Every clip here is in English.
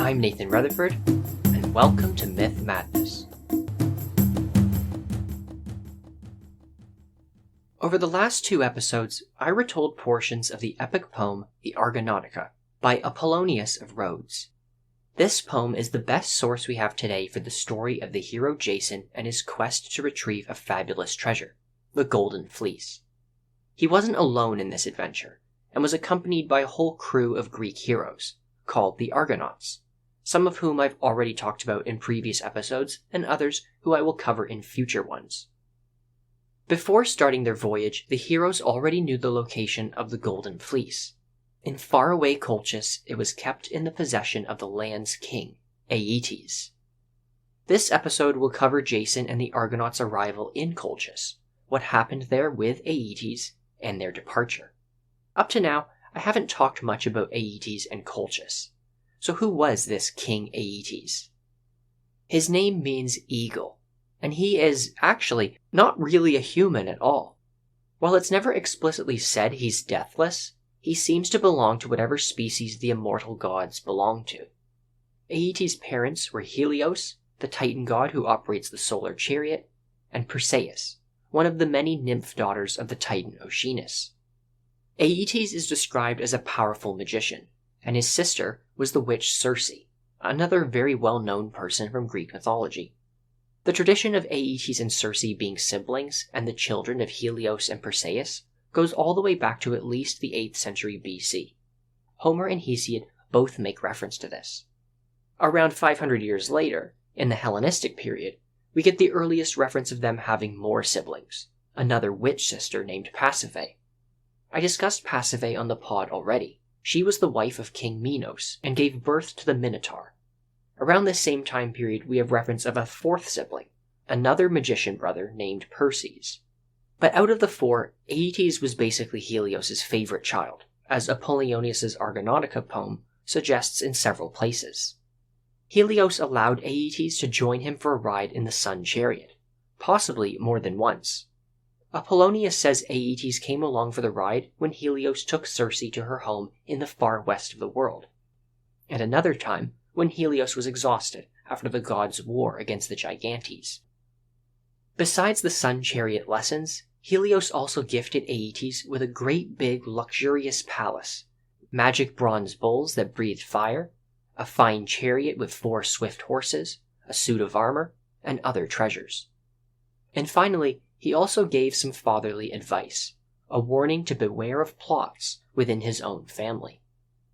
I'm Nathan Rutherford, and welcome to Myth Madness. Over the last 2 episodes, I retold portions of the epic poem The Argonautica by Apollonius of Rhodes. This poem is the best source we have today for the story of the hero Jason and his quest to retrieve a fabulous treasure, the Golden Fleece. He wasn't alone in this adventure, and was accompanied by a whole crew of Greek heroes, called the Argonauts, some of whom I've already talked about in previous episodes, and others who I will cover in future ones. Before starting their voyage, the heroes already knew the location of the Golden Fleece. In faraway Colchis, it was kept in the possession of the land's king, Aeetes. This episode will cover Jason and the Argonauts' arrival in Colchis, what happened there with Aeetes, and their departure. Up to now, I haven't talked much about Aeetes and Colchis. So who was this King Aeetes? His name means eagle, and he is, actually, not really a human at all. While it's never explicitly said he's deathless, he seems to belong to whatever species the immortal gods belong to. Aeetes' parents were Helios, the Titan god who operates the solar chariot, and Perseus, one of the many nymph daughters of the Titan Oceanus. Aeetes is described as a powerful magician, and his sister was the witch Circe, another very well-known person from Greek mythology. The tradition of Aeetes and Circe being siblings and the children of Helios and Perseus goes all the way back to at least the 8th century BC. Homer and Hesiod both make reference to this. Around 500 years later, in the Hellenistic period, we get the earliest reference of them having more siblings, another witch sister named Pasiphae. I discussed Pasiphae on the pod already. She was the wife of King Minos and gave birth to the Minotaur. Around this same time period, we have reference of a 4th sibling, another magician brother named Perses. But out of the 4, Aeetes was basically Helios' favorite child, as Apollonius' Argonautica poem suggests in several places. Helios allowed Aeetes to join him for a ride in the sun chariot, possibly more than once. Apollonius says Aeetes came along for the ride when Helios took Circe to her home in the far west of the world, and another time when Helios was exhausted after the gods' war against the Gigantes. Besides the sun chariot lessons, Helios also gifted Aeetes with a great big luxurious palace, magic bronze bulls that breathed fire, a fine chariot with 4 swift horses, a suit of armor, and other treasures. And finally, he also gave some fatherly advice, a warning to beware of plots within his own family.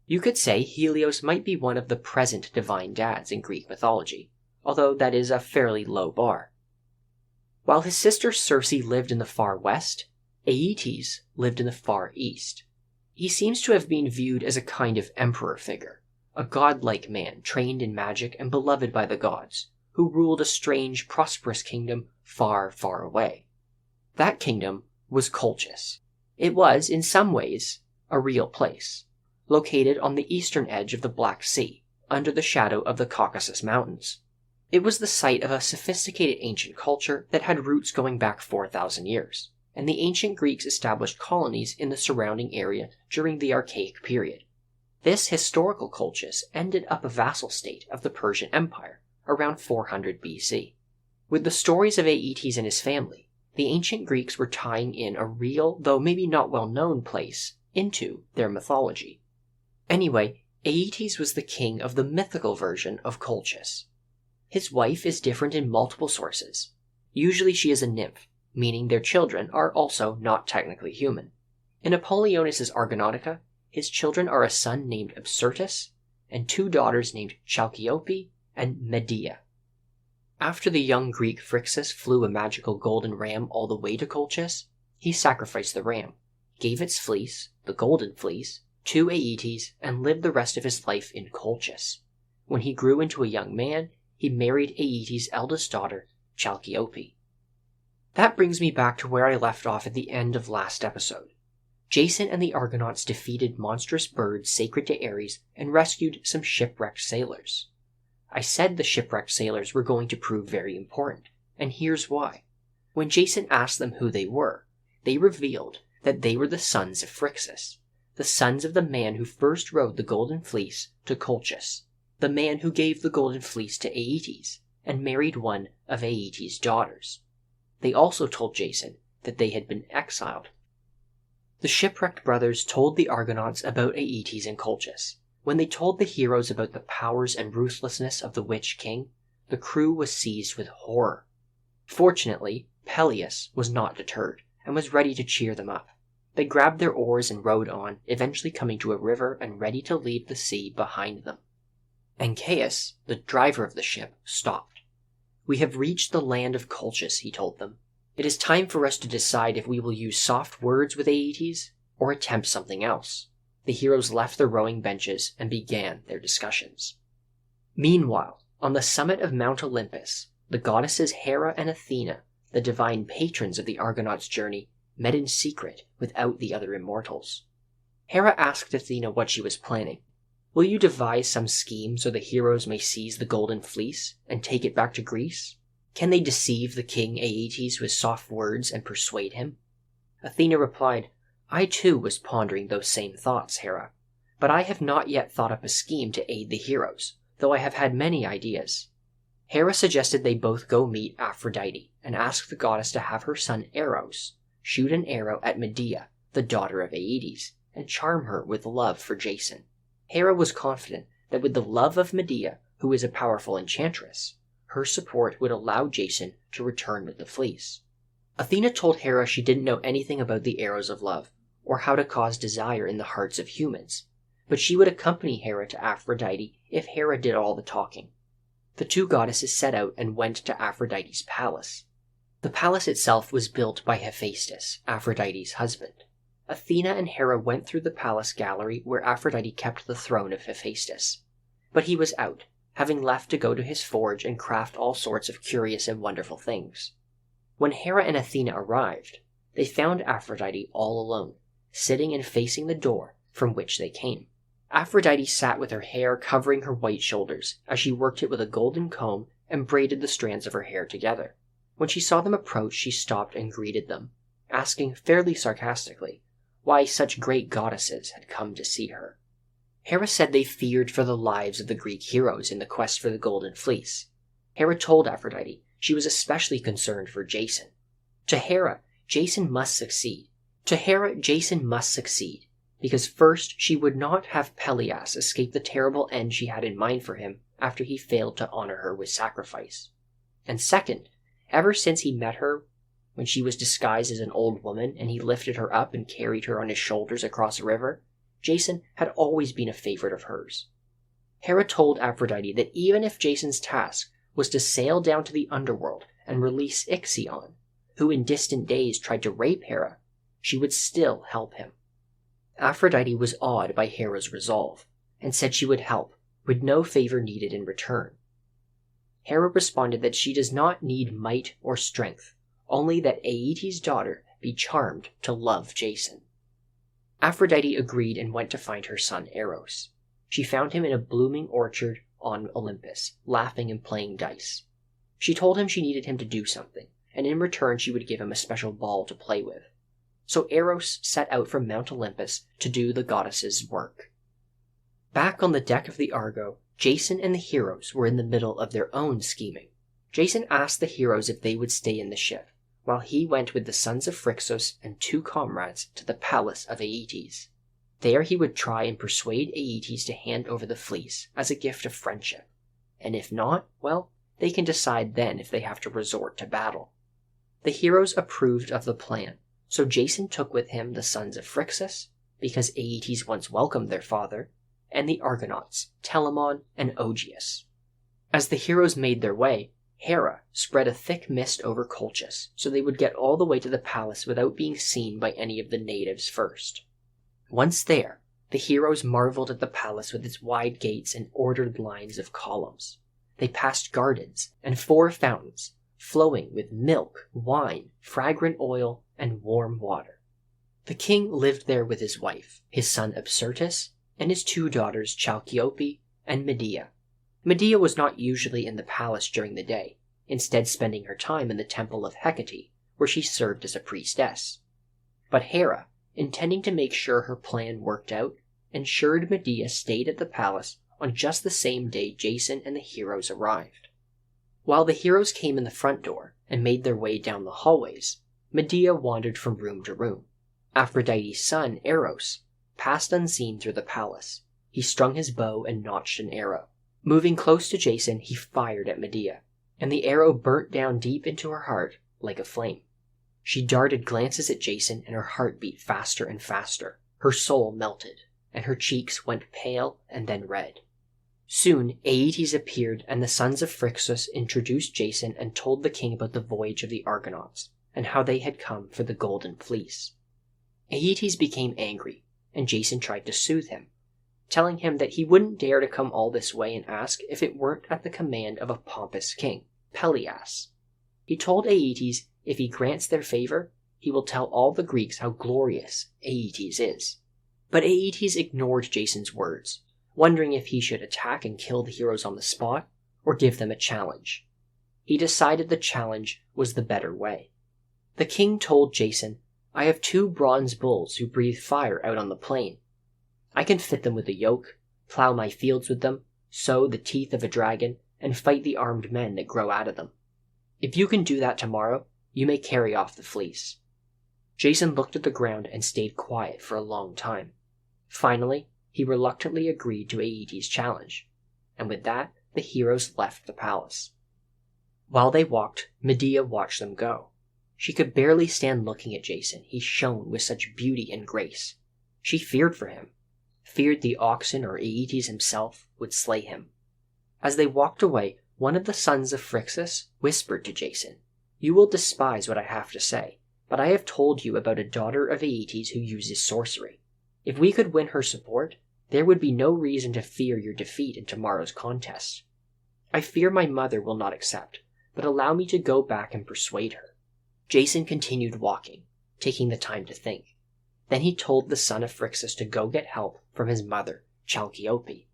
You could say Helios might be one of the present divine dads in Greek mythology, although that is a fairly low bar. While his sister Circe lived in the far west, Aeetes lived in the far east. He seems to have been viewed as a kind of emperor figure, a godlike man trained in magic and beloved by the gods, who ruled a strange, prosperous kingdom far, far away. That kingdom was Colchis. It was, in some ways, a real place, located on the eastern edge of the Black Sea, under the shadow of the Caucasus Mountains. It was the site of a sophisticated ancient culture that had roots going back 4,000 years, and the ancient Greeks established colonies in the surrounding area during the Archaic period. This historical Colchis ended up a vassal state of the Persian Empire around 400 BC. With the stories of Aeetes and his family, the ancient Greeks were tying in a real, though maybe not well-known place, into their mythology. Anyway, Aeetes was the king of the mythical version of Colchis. His wife is different in multiple sources. Usually she is a nymph, meaning their children are also not technically human. In Apollonius' Argonautica, his children are a son named Absyrtus, and 2 daughters named Chalciope and Medea. After the young Greek Phrixus flew a magical golden ram all the way to Colchis, he sacrificed the ram, gave its fleece, the Golden Fleece, to Aeetes, and lived the rest of his life in Colchis. When he grew into a young man, he married Aeetes' eldest daughter, Chalciope. That brings me back to where I left off at the end of last episode. Jason and the Argonauts defeated monstrous birds sacred to Ares and rescued some shipwrecked sailors. I said the shipwrecked sailors were going to prove very important, and here's why. When Jason asked them who they were, they revealed that they were the sons of Phrixus, the sons of the man who first rode the Golden Fleece to Colchis. the man who gave the Golden Fleece to Aeetes and married one of Aeetes' daughters. They also told Jason that they had been exiled. The shipwrecked brothers told the Argonauts about Aeetes and Colchis. When they told the heroes about the powers and ruthlessness of the witch king, the crew was seized with horror. Fortunately, Peleus was not deterred and was ready to cheer them up. They grabbed their oars and rowed on, eventually coming to a river and ready to leave the sea behind them. Ancaeus, the driver of the ship, stopped. "We have reached the land of Colchis," he told them. "It is time for us to decide if we will use soft words with Aeetes or attempt something else." The heroes left their rowing benches and began their discussions. Meanwhile, on the summit of Mount Olympus, the goddesses Hera and Athena, the divine patrons of the Argonauts' journey, met in secret without the other immortals. Hera asked Athena what she was planning. "Will you devise some scheme so the heroes may seize the Golden Fleece and take it back to Greece? Can they deceive the king Aeetes with soft words and persuade him?" Athena replied, "I too was pondering those same thoughts, Hera, but I have not yet thought up a scheme to aid the heroes, though I have had many ideas." Hera suggested they both go meet Aphrodite and ask the goddess to have her son Eros shoot an arrow at Medea, the daughter of Aeetes, and charm her with love for Jason. Hera was confident that with the love of Medea, who is a powerful enchantress, her support would allow Jason to return with the fleece. Athena told Hera she didn't know anything about the arrows of love, or how to cause desire in the hearts of humans, but she would accompany Hera to Aphrodite if Hera did all the talking. The two goddesses set out and went to Aphrodite's palace. The palace itself was built by Hephaestus, Aphrodite's husband. Athena and Hera went through the palace gallery where Aphrodite kept the throne of Hephaestus. But he was out, having left to go to his forge and craft all sorts of curious and wonderful things. When Hera and Athena arrived, they found Aphrodite all alone, sitting and facing the door from which they came. Aphrodite sat with her hair covering her white shoulders as she worked it with a golden comb and braided the strands of her hair together. When she saw them approach, she stopped and greeted them, asking fairly sarcastically why such great goddesses had come to see her. Hera said they feared for the lives of the Greek heroes in the quest for the Golden Fleece. Hera told Aphrodite she was especially concerned for Jason. To Hera, Jason must succeed, because first she would not have Peleus escape the terrible end she had in mind for him after he failed to honor her with sacrifice. And second, ever since he met her when she was disguised as an old woman and he lifted her up and carried her on his shoulders across a river, Jason had always been a favorite of hers. Hera told Aphrodite that even if Jason's task was to sail down to the underworld and release Ixion, who in distant days tried to rape Hera, she would still help him. Aphrodite was awed by Hera's resolve, and said she would help, with no favor needed in return. Hera responded that she does not need might or strength, only that Aeetes' daughter be charmed to love Jason. Aphrodite agreed and went to find her son Eros. She found him in a blooming orchard on Olympus, laughing and playing dice. She told him she needed him to do something, and in return she would give him a special ball to play with. So Eros set out from Mount Olympus to do the goddess's work. Back on the deck of the Argo, Jason and the heroes were in the middle of their own scheming. Jason asked the heroes if they would stay in the ship, while he went with the sons of Phrixus and 2 comrades to the palace of Aeetes. There he would try and persuade Aeetes to hand over the fleece as a gift of friendship, and if not, well, they can decide then if they have to resort to battle. The heroes approved of the plan, so Jason took with him the sons of Phrixus, because Aeetes once welcomed their father, and the Argonauts, Telamon and Augeas. As the heroes made their way, Hera spread a thick mist over Colchis, so they would get all the way to the palace without being seen by any of the natives first. Once there, the heroes marveled at the palace with its wide gates and ordered lines of columns. They passed gardens and 4 fountains, flowing with milk, wine, fragrant oil, and warm water. The king lived there with his wife, his son Absyrtus, and his 2 daughters Chalciope and Medea. Medea was not usually in the palace during the day, instead spending her time in the temple of Hecate, where she served as a priestess. But Hera, intending to make sure her plan worked out, ensured Medea stayed at the palace on just the same day Jason and the heroes arrived. While the heroes came in the front door and made their way down the hallways, Medea wandered from room to room. Aphrodite's son, Eros, passed unseen through the palace. He strung his bow and notched an arrow. Moving close to Jason, he fired at Medea, and the arrow burnt down deep into her heart like a flame. She darted glances at Jason, and her heart beat faster and faster. Her soul melted, and her cheeks went pale and then red. Soon Aeetes appeared, and the sons of Phrixus introduced Jason and told the king about the voyage of the Argonauts, and how they had come for the Golden Fleece. Aeetes became angry, and Jason tried to soothe him, telling him that he wouldn't dare to come all this way and ask if it weren't at the command of a pompous king, Pelias. He told Aeetes if he grants their favor, he will tell all the Greeks how glorious Aeetes is. But Aeetes ignored Jason's words, wondering if he should attack and kill the heroes on the spot, or give them a challenge. He decided the challenge was the better way. The king told Jason, "I have 2 bronze bulls who breathe fire out on the plain. I can fit them with a yoke, plow my fields with them, sow the teeth of a dragon, and fight the armed men that grow out of them. If you can do that tomorrow, you may carry off the fleece." Jason looked at the ground and stayed quiet for a long time. Finally, he reluctantly agreed to Aeetes' challenge, and with that, the heroes left the palace. While they walked, Medea watched them go. She could barely stand looking at Jason. He shone with such beauty and grace. She feared for him, feared the oxen or Aeetes himself would slay him. As they walked away, one of the sons of Phrixus whispered to Jason, "You will despise what I have to say, but I have told you about a daughter of Aeetes who uses sorcery. If we could win her support, there would be no reason to fear your defeat in tomorrow's contest. I fear my mother will not accept, but allow me to go back and persuade her." Jason continued walking, taking the time to think. Then he told the son of Phrixus to go get help from his mother, Chalciope.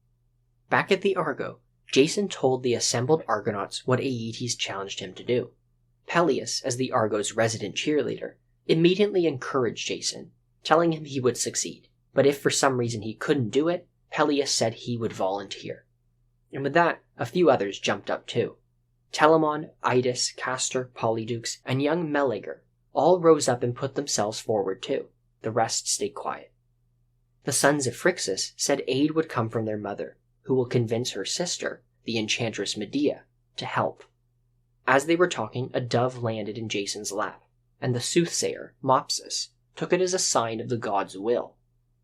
Back at the Argo, Jason told the assembled Argonauts what Aeetes challenged him to do. Pelias, as the Argo's resident cheerleader, immediately encouraged Jason, telling him he would succeed, but if for some reason he couldn't do it, Pelias said he would volunteer. And with that, a few others jumped up too. Telamon, Aeetes, Castor, Polydeuces, and young Meleager all rose up and put themselves forward too. The rest stayed quiet. The sons of Phrixus said aid would come from their mother, who will convince her sister, the enchantress Medea, to help. As they were talking, a dove landed in Jason's lap, and the soothsayer, Mopsus, took it as a sign of the god's will.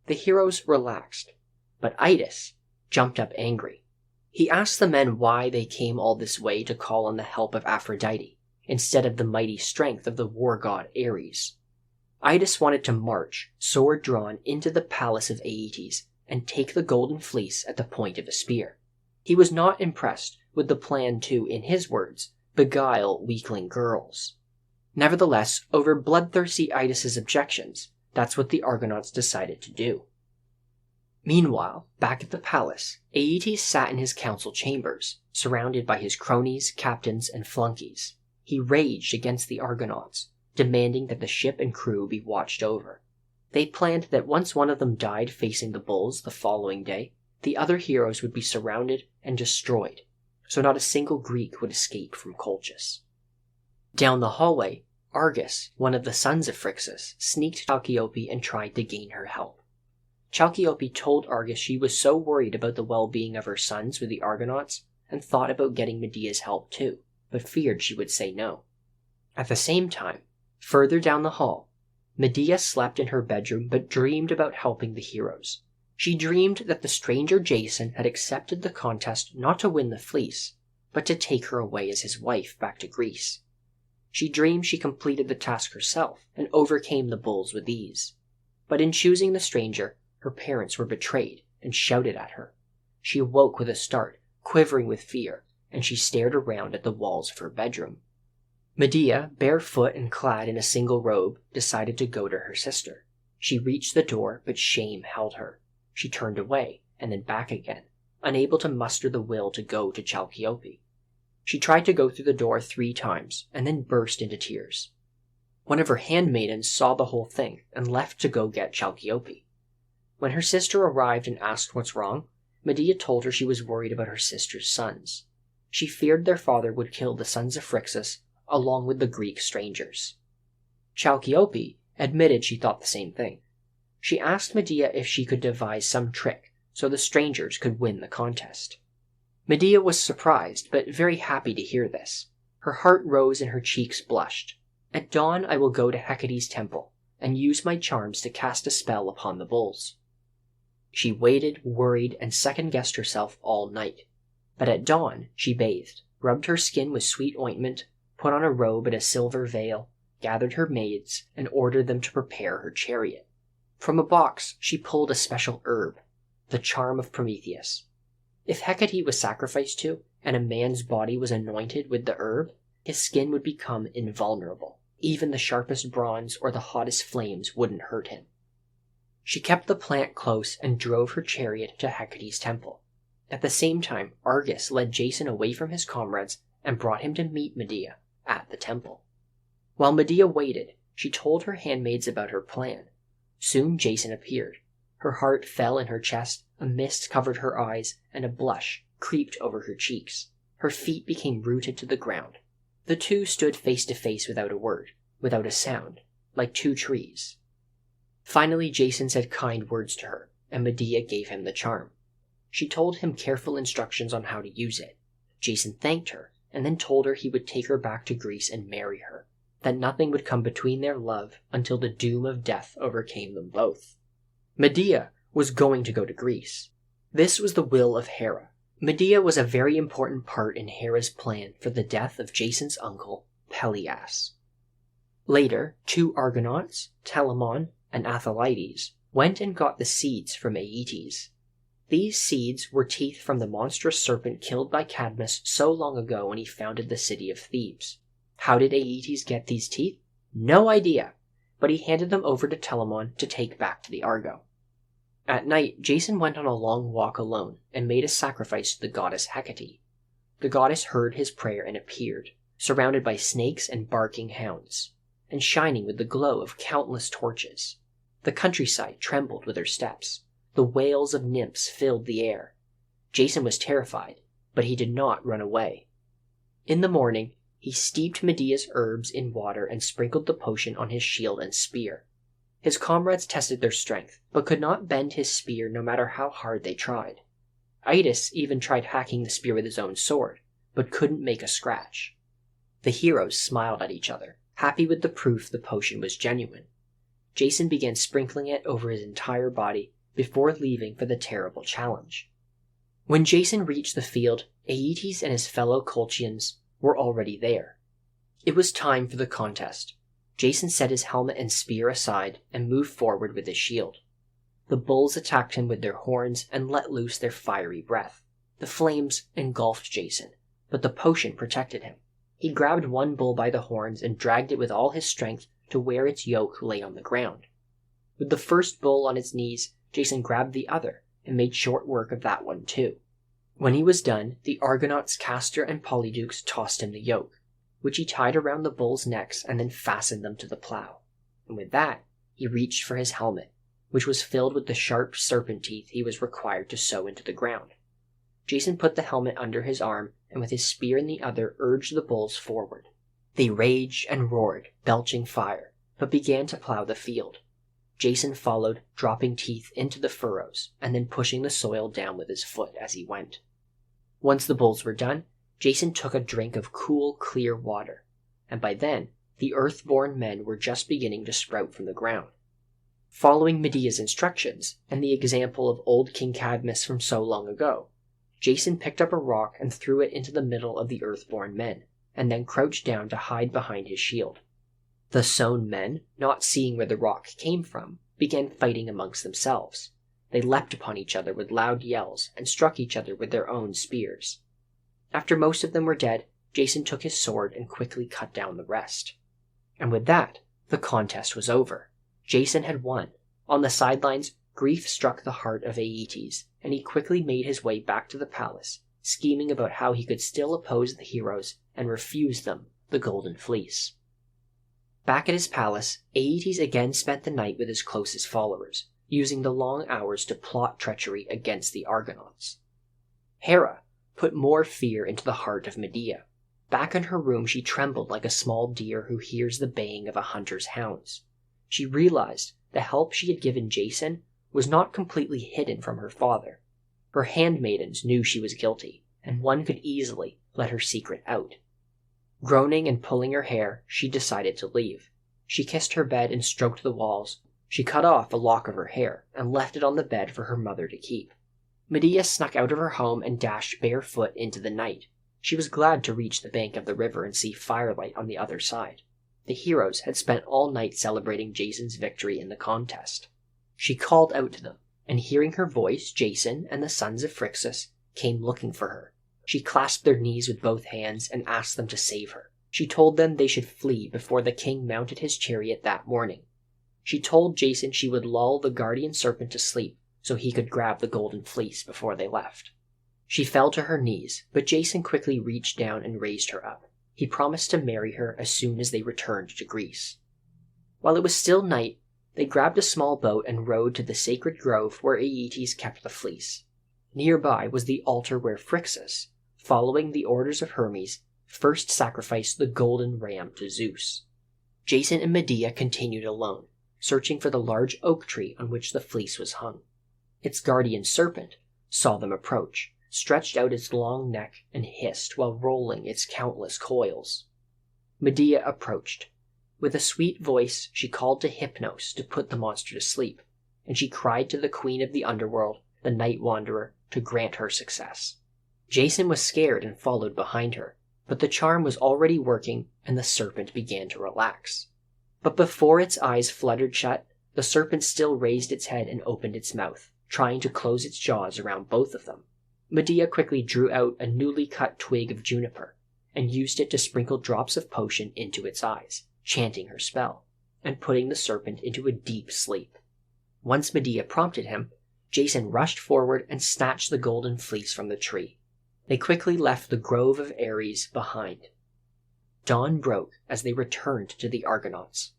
The heroes relaxed, but Aeetes jumped up angry. He asked the men why they came all this way to call on the help of Aphrodite, instead of the mighty strength of the war god Ares. Aeetes wanted to march, sword drawn, into the palace of Aeetes and take the Golden Fleece at the point of a spear. He was not impressed with the plan to, in his words, beguile weakling girls. Nevertheless, over bloodthirsty Aeetes' objections, that's what the Argonauts decided to do. Meanwhile, back at the palace, Aeetes sat in his council chambers, surrounded by his cronies, captains, and flunkies. He raged against the Argonauts, demanding that the ship and crew be watched over. They planned that once one of them died facing the bulls the following day, the other heroes would be surrounded and destroyed, so not a single Greek would escape from Colchis. Down the hallway, Argus, one of the sons of Phrixus, sneaked Chalciope and tried to gain her help. Chalciope told Argus she was so worried about the well-being of her sons with the Argonauts and thought about getting Medea's help too, but feared she would say no. At the same time, further down the hall, Medea slept in her bedroom but dreamed about helping the heroes. She dreamed that the stranger Jason had accepted the contest not to win the fleece, but to take her away as his wife back to Greece. She dreamed she completed the task herself and overcame the bulls with ease. But in choosing the stranger, her parents were betrayed and shouted at her. She awoke with a start, quivering with fear, and she stared around at the walls of her bedroom. Medea, barefoot and clad in a single robe, decided to go to her sister. She reached the door, but shame held her. She turned away, and then back again, unable to muster the will to go to Chalciope. She tried to go through the door 3 times, and then burst into tears. One of her handmaidens saw the whole thing, and left to go get Chalciope. When her sister arrived and asked what's wrong, Medea told her she was worried about her sister's sons. She feared their father would kill the sons of Phrixus along with the Greek strangers. Chalciope admitted she thought the same thing. She asked Medea if she could devise some trick so the strangers could win the contest. Medea was surprised, but very happy to hear this. Her heart rose and her cheeks blushed. "At dawn I will go to Hecate's temple and use my charms to cast a spell upon the bulls." She waited, worried, and second-guessed herself all night. But at dawn she bathed, rubbed her skin with sweet ointment, put on a robe and a silver veil, gathered her maids, and ordered them to prepare her chariot. From a box she pulled a special herb, the charm of Prometheus. If Hecate was sacrificed to, and a man's body was anointed with the herb, his skin would become invulnerable. Even the sharpest bronze or the hottest flames wouldn't hurt him. She kept the plant close and drove her chariot to Hecate's temple. At the same time, Argus led Jason away from his comrades and brought him to meet Medea at the temple. While Medea waited, she told her handmaids about her plan. Soon Jason appeared. Her heart fell in her chest, a mist covered her eyes, and a blush creeped over her cheeks. Her feet became rooted to the ground. The two stood face to face without a word, without a sound, like two trees. Finally Jason said kind words to her, and Medea gave him the charm. She told him careful instructions on how to use it. Jason thanked her, and then told her he would take her back to Greece and marry her, that nothing would come between their love until the doom of death overcame them both. Medea was going to go to Greece. This was the will of Hera. Medea was a very important part in Hera's plan for the death of Jason's uncle, Pelias. Later, 2 Argonauts, Telamon and Aeetes, went and got the seeds from Aeetes. These seeds were teeth from the monstrous serpent killed by Cadmus so long ago when he founded the city of Thebes. How did Aeetes get these teeth? No idea, but he handed them over to Telamon to take back to the Argo. At night, Jason went on a long walk alone and made a sacrifice to the goddess Hecate. The goddess heard his prayer and appeared, surrounded by snakes and barking hounds, and shining with the glow of countless torches. The countryside trembled with her steps. The wails of nymphs filled the air. Jason was terrified, but he did not run away. In the morning, he steeped Medea's herbs in water and sprinkled the potion on his shield and spear. His comrades tested their strength, but could not bend his spear no matter how hard they tried. Aeetes even tried hacking the spear with his own sword, but couldn't make a scratch. The heroes smiled at each other, happy with the proof the potion was genuine. Jason began sprinkling it over his entire body before leaving for the terrible challenge. When Jason reached the field, Aeetes and his fellow Colchians were already there. It was time for the contest. Jason set his helmet and spear aside and moved forward with his shield. The bulls attacked him with their horns and let loose their fiery breath. The flames engulfed Jason, but the potion protected him. He grabbed one bull by the horns and dragged it with all his strength to where its yoke lay on the ground. With the first bull on its knees, Jason grabbed the other and made short work of that one too. When he was done, the Argonauts Castor and Polydeuces tossed him the yoke, which he tied around the bulls' necks and then fastened them to the plow. And with that, he reached for his helmet, which was filled with the sharp serpent teeth he was required to sew into the ground. Jason put the helmet under his arm and with his spear in the other urged the bulls forward. They raged and roared, belching fire, but began to plow the field. Jason followed, dropping teeth into the furrows and then pushing the soil down with his foot as he went. Once the bulls were done, Jason took a drink of cool, clear water, and by then, the earth-born men were just beginning to sprout from the ground. Following Medea's instructions, and the example of old King Cadmus from so long ago, Jason picked up a rock and threw it into the middle of the earth-born men, and then crouched down to hide behind his shield. The sown men, not seeing where the rock came from, began fighting amongst themselves. They leapt upon each other with loud yells and struck each other with their own spears. After most of them were dead, Jason took his sword and quickly cut down the rest. And with that, the contest was over. Jason had won. On the sidelines, grief struck the heart of Aeetes, and he quickly made his way back to the palace, scheming about how he could still oppose the heroes and refuse them the Golden Fleece. Back at his palace, Aeetes again spent the night with his closest followers, using the long hours to plot treachery against the Argonauts. Hera put more fear into the heart of Medea. Back in her room, she trembled like a small deer who hears the baying of a hunter's hounds. She realized the help she had given Jason was not completely hidden from her father. Her handmaidens knew she was guilty, and one could easily let her secret out. Groaning and pulling her hair, she decided to leave. She kissed her bed and stroked the walls. She cut off a lock of her hair and left it on the bed for her mother to keep. Medea snuck out of her home and dashed barefoot into the night. She was glad to reach the bank of the river and see firelight on the other side. The heroes had spent all night celebrating Jason's victory in the contest. She called out to them, and hearing her voice, Jason and the sons of Phrixus came looking for her. She clasped their knees with both hands and asked them to save her. She told them they should flee before the king mounted his chariot that morning. She told Jason she would lull the guardian serpent to sleep so he could grab the Golden Fleece before they left. She fell to her knees, but Jason quickly reached down and raised her up. He promised to marry her as soon as they returned to Greece. While it was still night, they grabbed a small boat and rowed to the sacred grove where Aeetes kept the fleece. Nearby was the altar where Phrixus, following the orders of Hermes, first sacrificed the golden ram to Zeus. Jason and Medea continued alone, searching for the large oak tree on which the fleece was hung. Its guardian serpent saw them approach, stretched out its long neck and hissed while rolling its countless coils. Medea approached. With a sweet voice, she called to Hypnos to put the monster to sleep, and she cried to the queen of the underworld, the Night Wanderer, to grant her success. Jason was scared and followed behind her, but the charm was already working and the serpent began to relax. But before its eyes fluttered shut, the serpent still raised its head and opened its mouth, trying to close its jaws around both of them. Medea quickly drew out a newly cut twig of juniper and used it to sprinkle drops of potion into its eyes, chanting her spell, and putting the serpent into a deep sleep. Once Medea prompted him, Jason rushed forward and snatched the golden fleece from the tree. They quickly left the grove of Aeetes behind. Dawn broke as they returned to the Argonauts.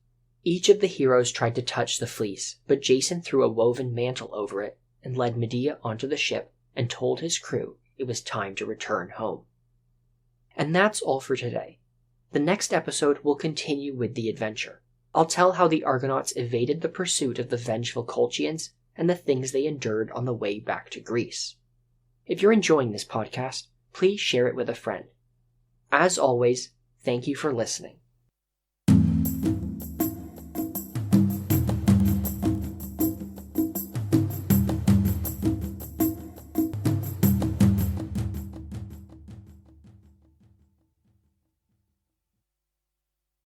Each of the heroes tried to touch the fleece, but Jason threw a woven mantle over it and led Medea onto the ship and told his crew it was time to return home. And that's all for today. The next episode will continue with the adventure. I'll tell how the Argonauts evaded the pursuit of the vengeful Colchians and the things they endured on the way back to Greece. If you're enjoying this podcast, please share it with a friend. As always, thank you for listening.